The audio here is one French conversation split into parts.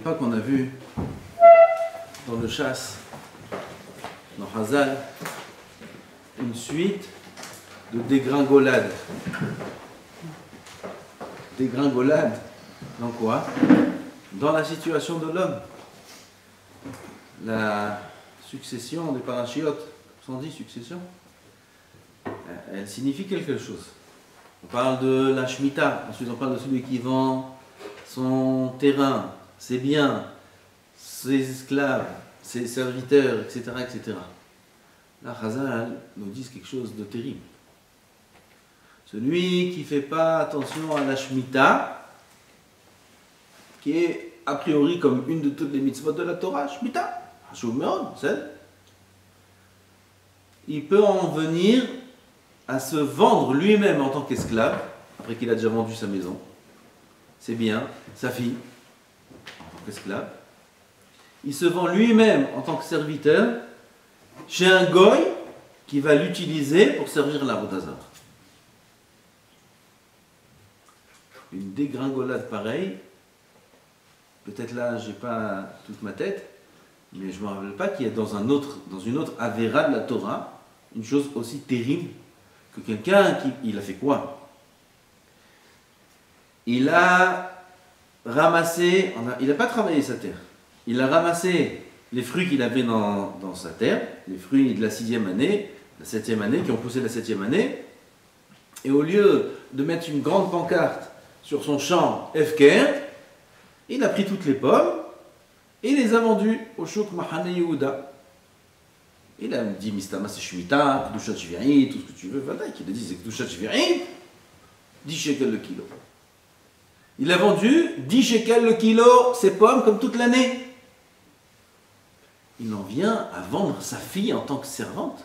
fois qu'on a vu dans le chasse, dans Hazal, une suite de dégringolades. Dégringolades, dans quoi? Dans la situation de l'homme. La succession des parachiotes, on dit succession, elle signifie quelque chose. On parle de la Shemitah, ensuite on parle de celui qui vend son terrain, ses biens, ses esclaves, ses serviteurs, etc. etc. Là, Chazal nous dit quelque chose de terrible. Celui qui ne fait pas attention à la Shemitah, qui est a priori comme une de toutes les mitzvot de la Torah, Shemitah, il peut en venir à se vendre lui-même en tant qu'esclave, après qu'il a déjà vendu sa maison, ses biens, sa fille, en tant qu'esclave. Il se vend lui-même en tant que serviteur chez un goy qui va l'utiliser pour servir la Vodazara. Une dégringolade pareille, peut-être là, j'ai pas toute ma tête, mais je ne me rappelle pas qu'il y a dans une autre avéra de la Torah, une chose aussi terrible que quelqu'un il a fait quoi? Il a ramassé, il n'a pas travaillé sa terre, il a ramassé les fruits qu'il avait dans sa terre, les fruits de la 6e année, la 7e année, qui ont poussé la 7e année, et au lieu de mettre une grande pancarte sur son champ Efker, il a pris toutes les pommes et les a vendues au Shuk Mahane Yehuda. Il a dit Mistama c'est Shemitah, Kedushat Shvi'it, tout ce que tu veux. Voilà, qu'il a dit c'est Kedushat Shvi'it, 10 shekels le kilo. Il a vendu 10 shekels le kilo, ses pommes, comme toute l'année. Il en vient à vendre sa fille en tant que servante.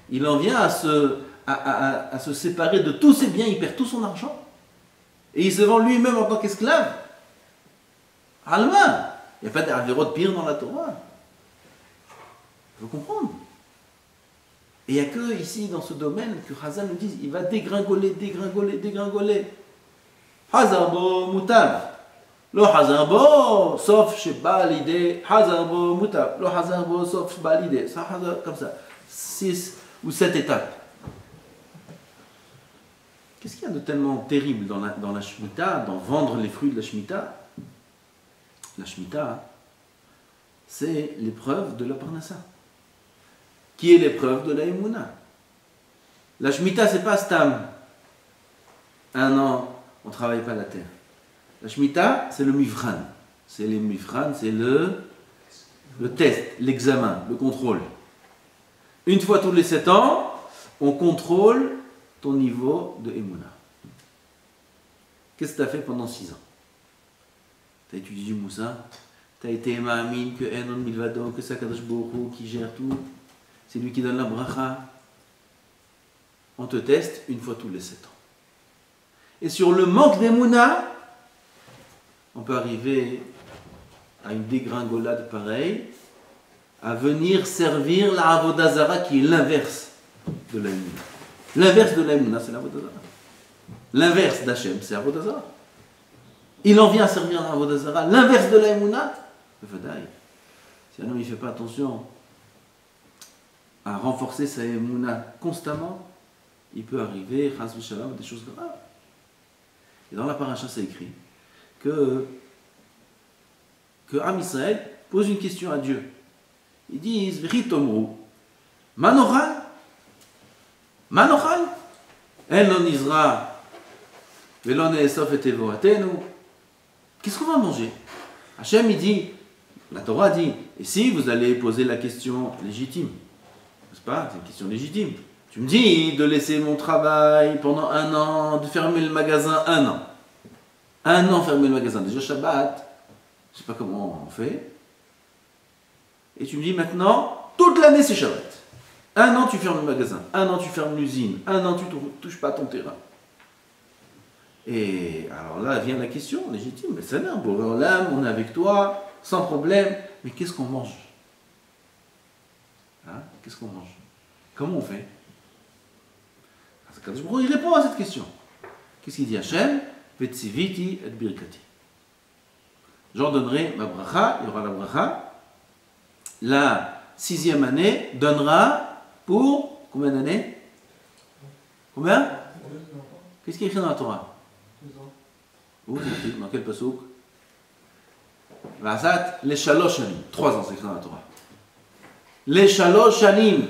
Il en vient à se séparer de tous ses biens, il perd tout son argent. Et il se vend lui-même en tant qu'esclave. Allemand, il n'y a pas d'avéro de pire dans la Torah. Il faut comprendre. Et il n'y a que ici, dans ce domaine, que Hazal nous dit, il va dégringoler, dégringoler, dégringoler. Hazarbo mutab. Lo hazarbo, sauf chez Balide. Hazarbo mutab. Lo hazarbo, sauf chez Balide. Ça, comme ça. 6 ou 7 étapes. Qu'est-ce qu'il y a de tellement terrible dans la Shemitah, dans vendre les fruits de la Shemitah? La Shemitah, c'est l'épreuve de la Parnassa. Qui est l'épreuve de la Emouna. La Shemitah, c'est pas Stam. Un an, on ne travaille pas la terre. La Shemitah, c'est le Mifran. C'est les Mifran, c'est le test, l'examen, le contrôle. Une fois tous les 7 ans, on contrôle ton niveau de Emouna. Qu'est-ce que tu as fait pendant 6 ans? Tu as étudié Moussa, tu as été Ma'amin, que Enon Milvado, que Sakadosh Borou qui gère tout, c'est lui qui donne la bracha. On te teste une fois tous les 7 ans. Et sur le manque d'Emouna, on peut arriver à une dégringolade pareille, à venir servir la Avodazara qui est l'inverse de la Emouna. L'inverse de la Emouna, c'est la Avodazara. L'inverse d'Hachem, c'est Avodazara. Il en vient à servir la Avodazara. L'inverse de la Emouna, si un homme ne fait pas attention à renforcer sa Emouna constamment, il peut arriver, Chas v'Shalom, à des choses graves. Et dans la paracha, c'est écrit que Am Israël pose une question à Dieu. Ils disent, V'chitomru, Manochal, Manochal, En lo nizra, V'lo ne'esof et tevoatenu. Qu'est-ce qu'on va manger? Hachem, il dit, la Torah dit, et si vous allez poser la question légitime, n'est-ce pas? C'est une question légitime. Tu me dis de laisser mon travail pendant 1 an, de fermer le magasin 1 an. 1 an fermer le magasin. Déjà Shabbat, je ne sais pas comment on fait. Et tu me dis maintenant, toute l'année c'est Shabbat. 1 an tu fermes le magasin, 1 an tu fermes l'usine, 1 an tu ne touches pas ton terrain. Et alors là vient la question légitime, mais ça vient, bon là on est avec toi, sans problème, mais qu'est-ce qu'on mange? Hein? Qu'est-ce qu'on mange? Comment on fait? Il répond à cette question. Qu'est-ce qu'il dit Hachem? Vetsiviti et birkati. j'en donnerai ma bracha, il y aura la bracha. La 6e année donnera pour combien d'années? Combien? Qu'est-ce qui est écrit dans la Torah? Où c'est écrit? Dans quel passouk? V'asat les shalosh shanim. 3 ans, c'est écrit dans la Torah. Les shalosh shanim.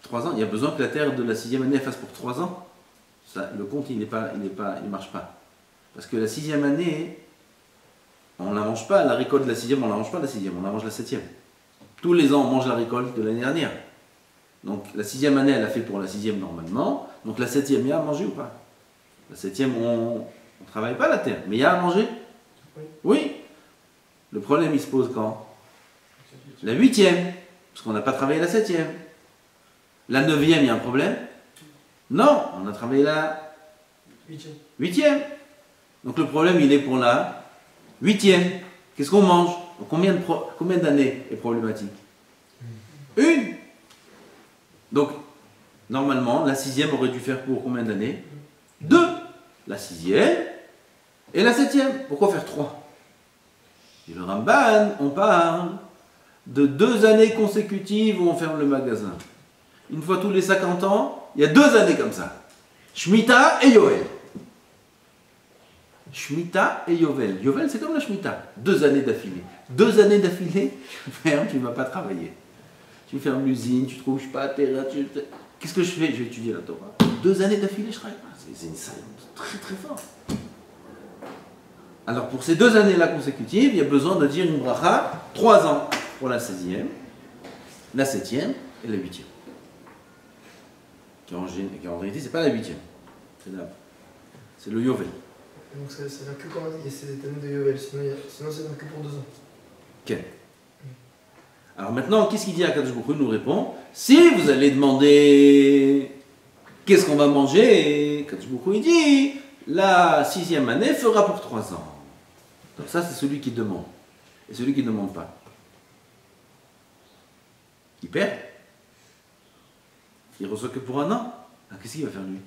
3 ans, il y a besoin que la terre de la 6e année fasse pour 3 ans. Ça, le compte, il marche pas. Parce que la 6e année, on ne la mange pas, la récolte de la 6e, on ne la mange pas la 6e, on la mange la 7e. Tous les ans, on mange la récolte de l'année dernière. Donc la 6e année, elle a fait pour la 6e normalement. Donc la 7e, il y a à manger ou pas? La 7e, on ne travaille pas la terre, mais il y a à manger? Oui. Le problème, il se pose quand? La 8e, parce qu'on n'a pas travaillé la 7e. La 9e, il y a un problème? Non, on a travaillé la 8e. Donc le problème, il est pour la 8e. Qu'est-ce qu'on mange? Donc, combien d'années est problématique? Une. Donc, normalement, la 6e aurait dû faire pour combien d'années? 2. La 6e et la 7e. Pourquoi faire 3? Et le Ramban, on parle de 2 années consécutives où on ferme le magasin. Une fois tous les 50 ans, il y a 2 années comme ça. Shemitah et Yovel. Shemitah et Yovel. Yovel, c'est comme la Shemitah. 2 années d'affilée. 2 années d'affilée, tu ne vas pas travailler. Tu fermes l'usine, tu ne trouves pas terrain. Qu'est-ce que je fais? Je vais étudier la Torah. 2 années d'affilée, je travaille pas. C'est une salle très très forte. Alors pour ces 2 années-là consécutives, il y a besoin de dire une bracha, 3 ans pour la 16e, la 7e et la 8e. Qui en réalité, c'est pas la 8e. C'est le Yovel. Donc ça vient que quand il y a cette année de Yovel, sinon ça vient que pour 2 ans. Ok. Alors maintenant, qu'est-ce qu'il dit à Kadosh Baruch Hu? Il nous répond, si vous allez demander qu'est-ce qu'on va manger, Kadosh Baruch Hu il dit, la 6e année fera pour 3 ans. Donc ça, c'est celui qui demande. Et celui qui ne demande pas, il perd. Il reçoit que pour 1 an. Alors, qu'est-ce qu'il va faire lui?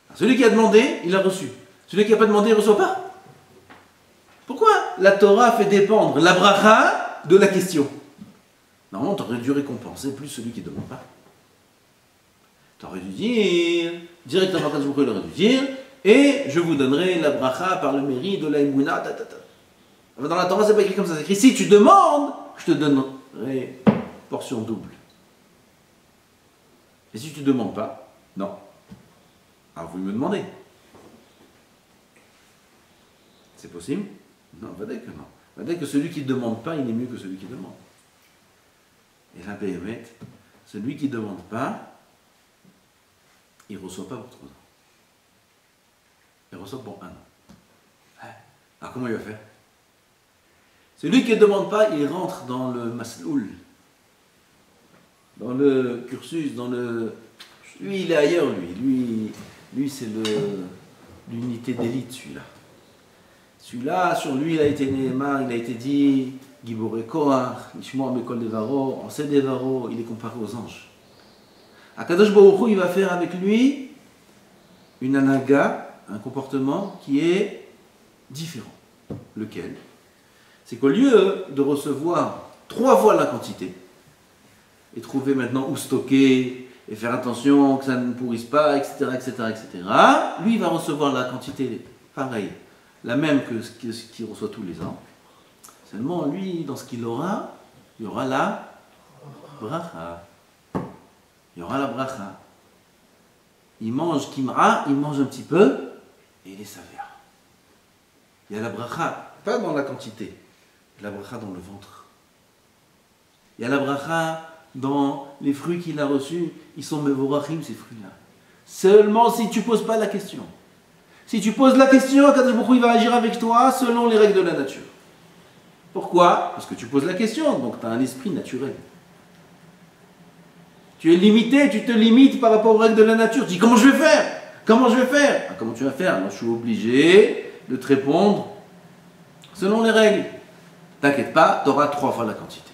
Alors, celui qui a demandé, il a reçu. Celui qui n'a pas demandé, il ne reçoit pas. Pourquoi la Torah fait dépendre la bracha de la question? Normalement, tu aurais dû récompenser plus celui qui ne demande pas. Tu aurais dû dire, directement quand il aurait dû dire, et je vous donnerai la bracha par le mérite de la émouna. Dans la Torah, c'est pas écrit comme ça. C'est écrit, si tu demandes, je te donnerai portion double. Et si tu ne demandes pas, non. Alors vous me demandez. C'est possible? Non, va dire que non. Va dire que celui qui ne demande pas, il est mieux que celui qui demande. Et là, Béhémet, celui qui ne demande pas, il ne reçoit pas pour 3 ans. Il reçoit pour 1 an. Alors comment il va faire? Celui qui ne demande pas, il rentre dans le masloul, dans le cursus, dans le... Lui, il est ailleurs, lui c'est l'unité d'élite, celui-là. Celui-là, sur lui, il a été Nehemar, il a été dit, Giboré Koach, Nishmoa Bekol Devaro, en sait Devaro, il est comparé aux anges. Akadosh Baruch Hu, il va faire avec lui une anaga, un comportement qui est différent. Lequel? C'est qu'au lieu de recevoir 3 fois la quantité, et trouver maintenant où stocker, et faire attention que ça ne pourrisse pas, etc., etc., etc., lui, il va recevoir la quantité pareille, la même que ce qu'il reçoit tous les ans. Seulement, lui, dans ce qu'il aura, il y aura la bracha. Il y aura la bracha. Il mange kimra, il mange un petit peu, et il est sévère. Il y a la bracha, pas dans la quantité, il y a la bracha dans le ventre. Il y a la bracha dans les fruits qu'il a reçus, ils sont mevorachim, ces fruits-là. Seulement si tu ne poses pas la question. Si tu poses la question, Kadosh Baruch Hu, il va agir avec toi selon les règles de la nature. Pourquoi? Parce que tu poses la question, donc tu as un esprit naturel. Tu es limité, tu te limites par rapport aux règles de la nature. Tu dis, comment je vais faire? Comment je vais faire? Ah, comment tu vas faire? Alors, je suis obligé de te répondre selon les règles. T'inquiète pas, tu auras 3 fois la quantité.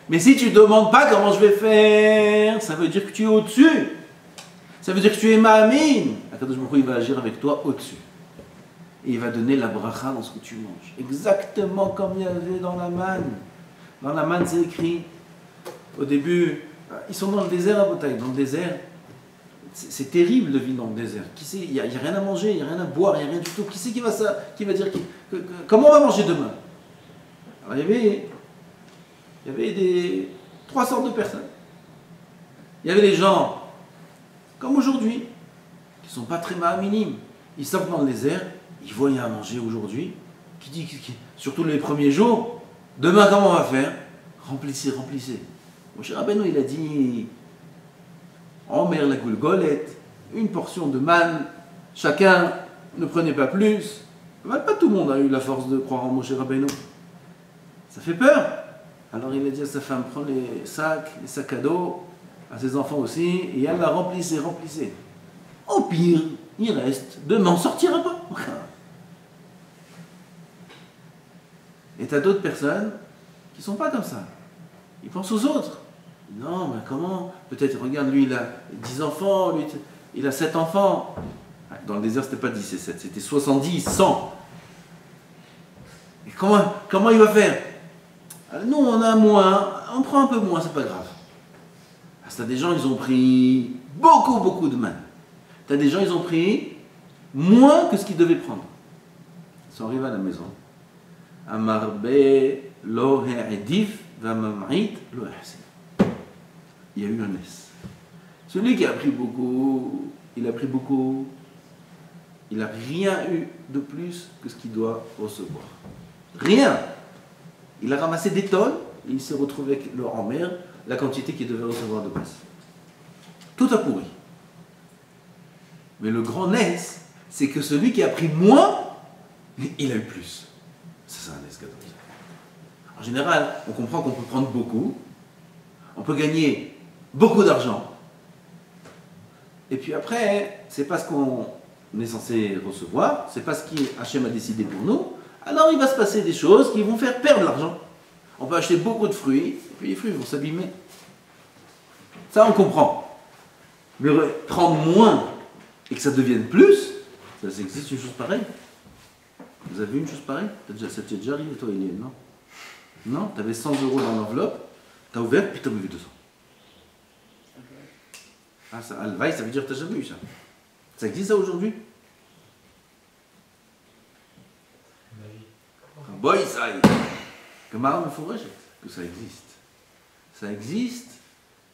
Mais si tu ne demandes pas comment je vais faire, ça veut dire que tu es au-dessus. Ça veut dire que tu es ma'amine. Akadosh Baruch Hu, il va agir avec toi au-dessus. et il va donner la bracha dans ce que tu manges. Exactement comme il y avait dans la manne. Dans la manne, c'est écrit, au début, ils sont dans le désert à Botaï. Dans le désert, c'est terrible de vivre dans le désert. Qui sait, il n'y a rien à manger, il n'y a rien à boire, il n'y a rien du tout. Qui c'est qui va dire comment on va manger demain? Alors il y avait trois sortes de personnes. Il y avait les gens, comme aujourd'hui, qui ne sont pas très minimes. Ils sortent dans le désert, ils voient à manger aujourd'hui. Surtout les premiers jours, demain comment on va faire? Remplissez. Mon cher Rabbeinu, il a dit, Omer la Goulgolette, une portion de manne, chacun ne prenait pas plus. Pas tout le monde a eu la force de croire en Moshe Rabbeinu. Ça fait peur. Alors il a dit à sa femme, prends les sacs à dos, à ses enfants aussi, et elle la remplissez. Au pire, il reste, demain on sortira pas. Et t'as d'autres personnes qui sont pas comme ça. Ils pensent aux autres. Non, mais comment? Peut-être, regarde, lui il a 10 enfants, lui il a 7 enfants. Dans le désert c'était pas 10 et 7, c'était 70, 100. Et comment il va faire? Nous on a moins, on prend un peu moins, c'est pas grave. T'as des gens, ils ont pris beaucoup de manne. T'as des gens, ils ont pris moins que ce qu'ils devaient prendre. Ils sont arrivés à la maison. Amarbe lo ha'edif v'amam'it lo ha'asin. Il y a eu un S. Celui qui a pris beaucoup, il n'a rien eu de plus que ce qu'il doit recevoir. Rien. Il a ramassé des tonnes et il s'est retrouvé avec en mer la quantité qu'il devait recevoir de base. Tout a pourri. Mais le grand S, c'est que celui qui a pris moins, il a eu plus. C'est ça un S cadeau. En général, on comprend qu'on peut prendre beaucoup, on peut gagner beaucoup d'argent, et puis après, c'est pas ce qu'on est censé recevoir, c'est pas ce qu'Hachem a décidé pour nous, alors il va se passer des choses qui vont faire perdre l'argent. On peut acheter beaucoup de fruits, et puis les fruits vont s'abîmer. Ça, on comprend. Mais prendre moins et que ça devienne plus, ça existe une chose pareille. Vous avez vu une chose pareille? Ça t'est déjà arrivé, toi, Eliel, non? Non? Tu avais 100 € dans l'enveloppe, tu as ouvert, puis tu as vu 200. Ah, ça, Alvaï, ça veut dire que tu n'as jamais eu ça. Ça existe ça aujourd'hui? Boy, ça y est. Comme Maram Mefourech, que ça existe. Ça existe,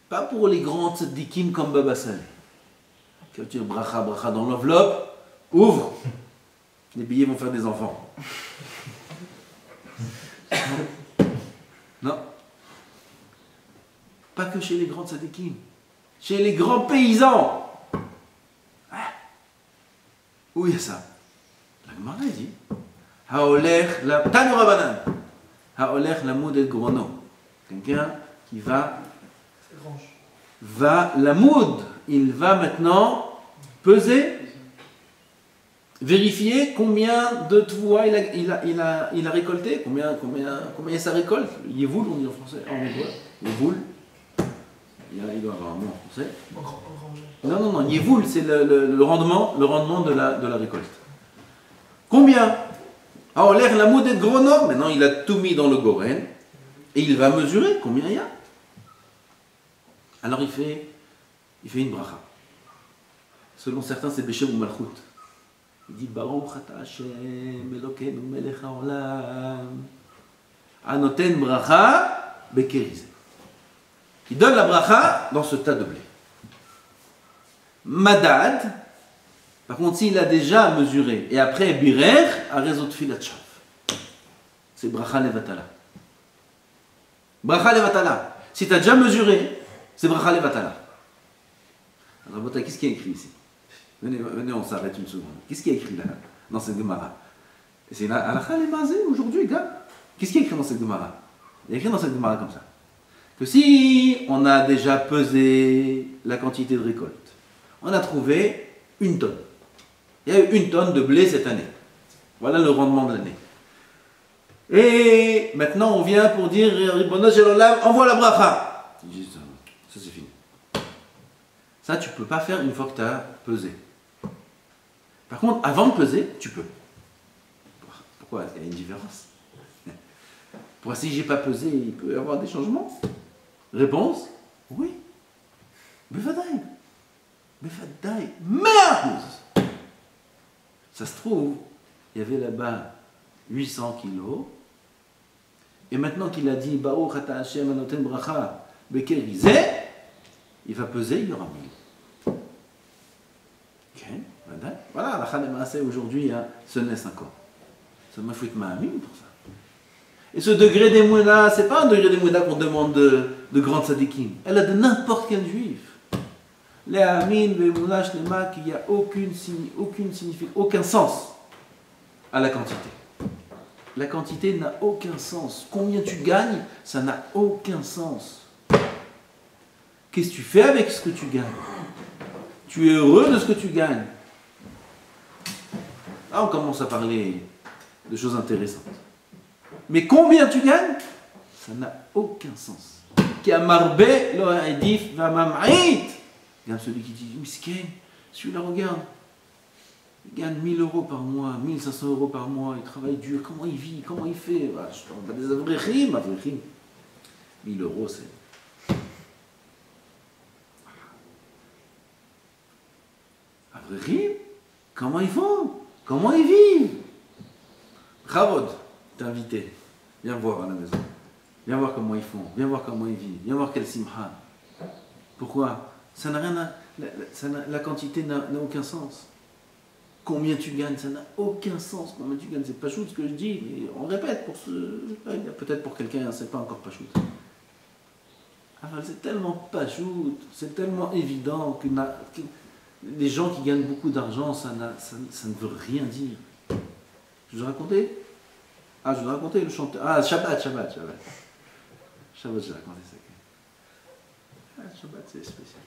pas pour les grands tzadikim comme Baba Saleh. Quand tu as bracha dans l'enveloppe, ouvre. Les billets vont faire des enfants. Non. Pas que chez les grands tzadikim. Chez les grands paysans. Où il y a ça? La Gemara dit Haolech la Tanu Rabanan. Haolech la moud et grono. Quelqu'un qui va la moud. Il va maintenant peser, vérifier combien de tvoua il a récolté, combien est sa récolte. Yevoul, on dit en français, en hébreu. Yevoul. Il doit avoir un mot en français. Non, Yevoul, c'est le rendement de la récolte. Combien? Ah, on l'air la moudette gros nord. Maintenant, il a tout mis dans le goren et il va mesurer combien il y a. Alors, il fait une bracha. Selon certains, c'est Béchem ou Malchut. Il dit Baruch ata Hashem Elokeinu melech haolam anoten bracha bekerizeh. Il donne la bracha dans ce tas de blé. Madad, par contre, s'il a déjà mesuré, et après birer, a réseau de filat chav. C'est bracha levatala. Bracha levatala. Si tu as déjà mesuré, c'est bracha levatala. Alors, qu'est-ce qui est écrit ici? Venez, on s'arrête une seconde. Qu'est-ce qui est écrit là, dans cette Gemara? C'est la halakha lebazé aujourd'hui, gars. Qu'est-ce qui est écrit dans cette Gemara? Il est écrit dans cette Gemara comme ça. Que si on a déjà pesé la quantité de récolte, on a trouvé 1 tonne. Il y a eu 1 tonne de blé cette année. Voilà le rendement de l'année. Et maintenant on vient pour dire Ribono shel olam, envoie la bracha. Ça c'est fini. Ça tu peux pas faire une fois que tu as pesé. Par contre, avant de peser, tu peux. Pourquoi? Il y a une différence. Pourquoi si j'ai pas pesé, il peut y avoir des changements? Réponse? Oui. Befadaï. Befadaï. Merde! Ça se trouve, il y avait là-bas 800 kilos. Et maintenant qu'il a dit Baruch ata Hashem anoten bracha bekel gizeh, il va peser, il y aura 1000. Ok, voilà, la Khanemase aujourd'hui, ce n'est 50. Ça m'a foutu ma amine pour ça. Et ce degré d'émouna, c'est pas un degré d'émouna qu'on demande de grandes sadikim. Elle a de n'importe quel juif. Les amines, les émouna, shlema, qu'il n'y a aucun sens à la quantité. La quantité n'a aucun sens. Combien tu gagnes, ça n'a aucun sens. Qu'est-ce que tu fais avec ce que tu gagnes? Tu es heureux de ce que tu gagnes. Là, on commence à parler de choses intéressantes. Mais combien tu gagnes? Ça n'a aucun sens. Regarde celui qui dit, miskin, celui-là regarde. Il gagne 1000 euros par mois, 1500 euros par mois, il travaille dur, comment il vit, comment il fait? Bah, je parle pas des avrichim. 1000 euros, c'est... Avrichim? Comment ils font? Comment ils vivent? Khavod, t'es invité. Viens voir à la maison. Viens voir comment ils font. Viens voir comment ils vivent. Viens voir quel simcha. Pourquoi? Ça n'a rien à... La quantité n'a aucun sens. Combien tu gagnes, ça n'a aucun sens. Combien tu gagnes, c'est pas chou ce que je dis, mais on répète pour ce. Peut-être pour quelqu'un, c'est pas encore pas chou. C'est tellement pas chou, c'est tellement évident que les gens qui gagnent beaucoup d'argent, ça ne veut rien dire. Je vous ai raconté? Je vous ai raconté le chanteur. Shabbat, j'ai raconté ça. Shabbat, c'est spécial.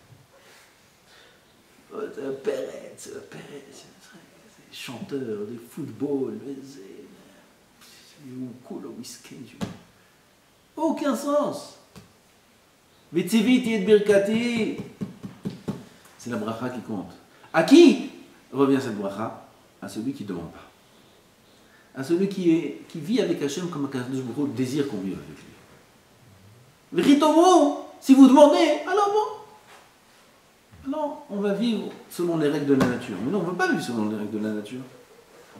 Pérez, chanteur de football, aucun sens. C'est la bracha qui compte. À qui revient cette bracha? À celui qui ne demande pas. À celui qui vit avec Hachem comme un désir qu'on vive avec lui. Véritomo, si vous demandez, alors bon. Alors, on va vivre selon les règles de la nature. Mais non, on ne veut pas vivre selon les règles de la nature.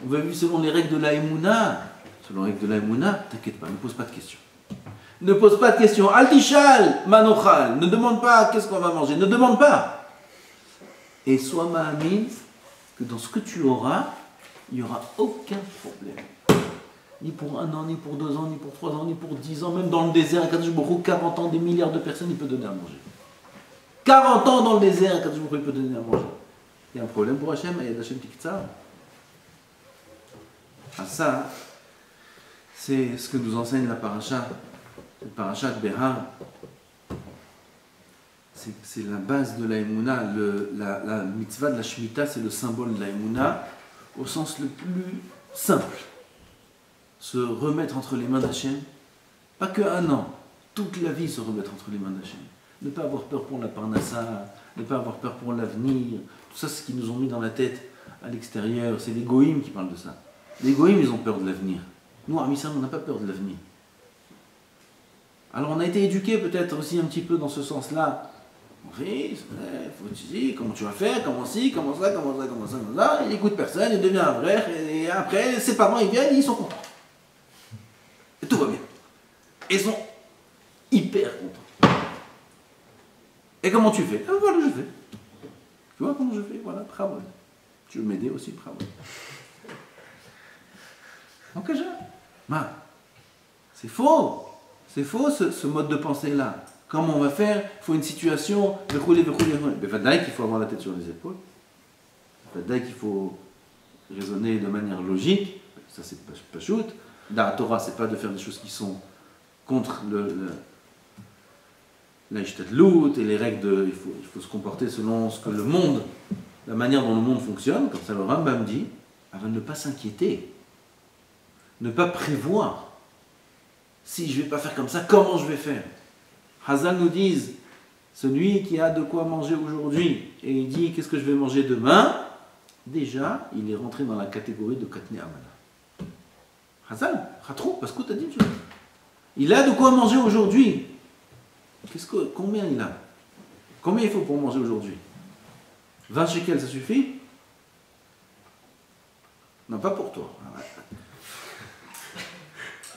On veut vivre selon les règles de la Emouna. Selon les règles de la Emouna, t'inquiète pas, ne pose pas de questions. Ne pose pas de questions. Altishal, manochal. Ne demande pas qu'est-ce qu'on va manger. Ne demande pas. Et sois ma'amin que dans ce que tu auras, il n'y aura aucun problème. Ni pour 1 an, ni pour 2 ans, ni pour 3 ans, ni pour 10 ans. Même dans le désert, à Kadosh Baruch Hu, 40 ans, des milliards de personnes, il peut donner à manger. 40 ans dans le désert, Kadosh Baruch Hu peut donner à manger. Il y a un problème pour Hachem, il y a Hachem Tiktsar. Ça, c'est ce que nous enseigne la paracha. La paracha de Behar. C'est la base de la Emouna. La mitzvah de la Shemitah, c'est le symbole de la Emouna au sens le plus simple. Se remettre entre les mains d'Hachem. Pas que 1 an, toute la vie se remettre entre les mains d'Hachem. Ne pas avoir peur pour la parnassa, ne pas avoir peur pour l'avenir. Tout ça, c'est ce qu'ils nous ont mis dans la tête à l'extérieur. C'est les goïms qui parlent de ça. Les goïms, ils ont peur de l'avenir. Nous, à Missam, on n'a pas peur de l'avenir. Alors, on a été éduqués peut-être aussi un petit peu dans ce sens-là. Oui, il faut étudier, comment tu vas faire, comment ci, comment ça. Il n'écoute personne, il devient un vrai. Et après, ses parents, ils viennent, ils sont contents. Et tout va bien. Ils sont hyper contents. Et comment tu fais? Voilà, je fais. Tu vois comment je fais? Voilà, bravo. Tu veux m'aider aussi, bravo. Donc, c'est faux. C'est faux ce mode de pensée-là. Comment on va faire? Il faut une situation. Befadaï qu'il faut avoir la tête sur les épaules. Befadaï qu'il faut raisonner de manière logique. Ça, c'est pas shoot. Dans la Torah, c'est pas de faire des choses qui sont contre la ishtadlout et les règles il faut se comporter selon ce que le monde, la manière dont le monde fonctionne, comme ça le Rambam dit, avant de ne pas s'inquiéter, ne pas prévoir. Si je ne vais pas faire comme ça, comment je vais faire? Hazal nous disent, celui qui a de quoi manger aujourd'hui et il dit qu'est-ce que je vais manger demain, déjà il est rentré dans la catégorie de Katne Amana. Hazal, Khatrou, parce que t'as dit, il a de quoi manger aujourd'hui. Combien il a? Combien il faut pour manger aujourd'hui? 20 shekels, ça suffit? Non, pas pour toi.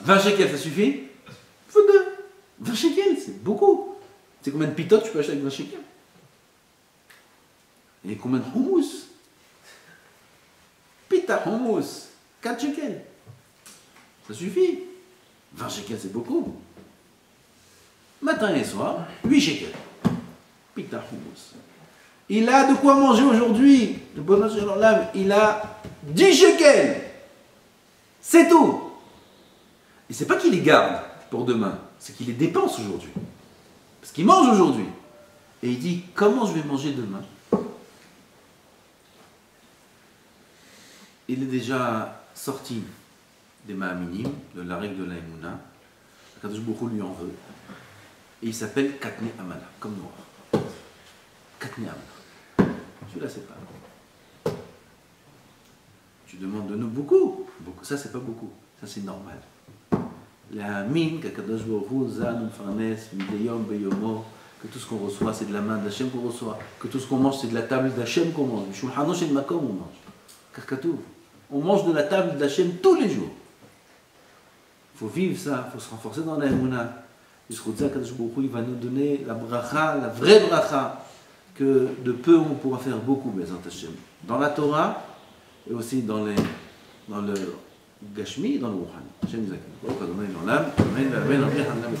20 shekels, ça suffit? Il faut 2. 20 shekels, c'est beaucoup. C'est combien de pitotes tu peux acheter avec 20 shekels? Et combien de houmous? Pita houmous, 4 shekels. Ça suffit. 20 shekels, c'est beaucoup. Matin et soir, 8 shekels. Pita houmous. Il a de quoi manger aujourd'hui. Le bonheur sur l'âme, il a 10 shekels. C'est tout. Et c'est pas qu'il les garde pour demain, c'est qu'il les dépense aujourd'hui. Parce qu'il mange aujourd'hui. Et il dit, comment je vais manger demain? Il est déjà sorti des Ma'aminim, de la règle de l'Aïmouna. Kadosh Baruch Hu lui en veut. Et il s'appelle Katne Amala, comme noir. Katne Amala. Celui-là, c'est pas. Tu demandes de nous beaucoup. Ça, c'est pas beaucoup. Ça, c'est normal. La mine, Kadosh Baruch Hu, Zan, Farnes, Mideyom, Beyomo, que tout ce qu'on reçoit, c'est de la main d'Hachem qu'on reçoit. Que tout ce qu'on mange, c'est de la table d'Hachem qu'on mange. Shulchano Shel Makom, on mange. Karkatou. On mange de la table d'Hachem tous les jours. Il faut vivre ça, il faut se renforcer dans la Emouna. Il va nous donner la bracha, la vraie bracha, que de peu on pourra faire beaucoup, Bezat Hachem. Dans la Torah et aussi dans le Gashmi et dans le Rouhani. Hachem nous accueille. Amen, amen, amen, amen.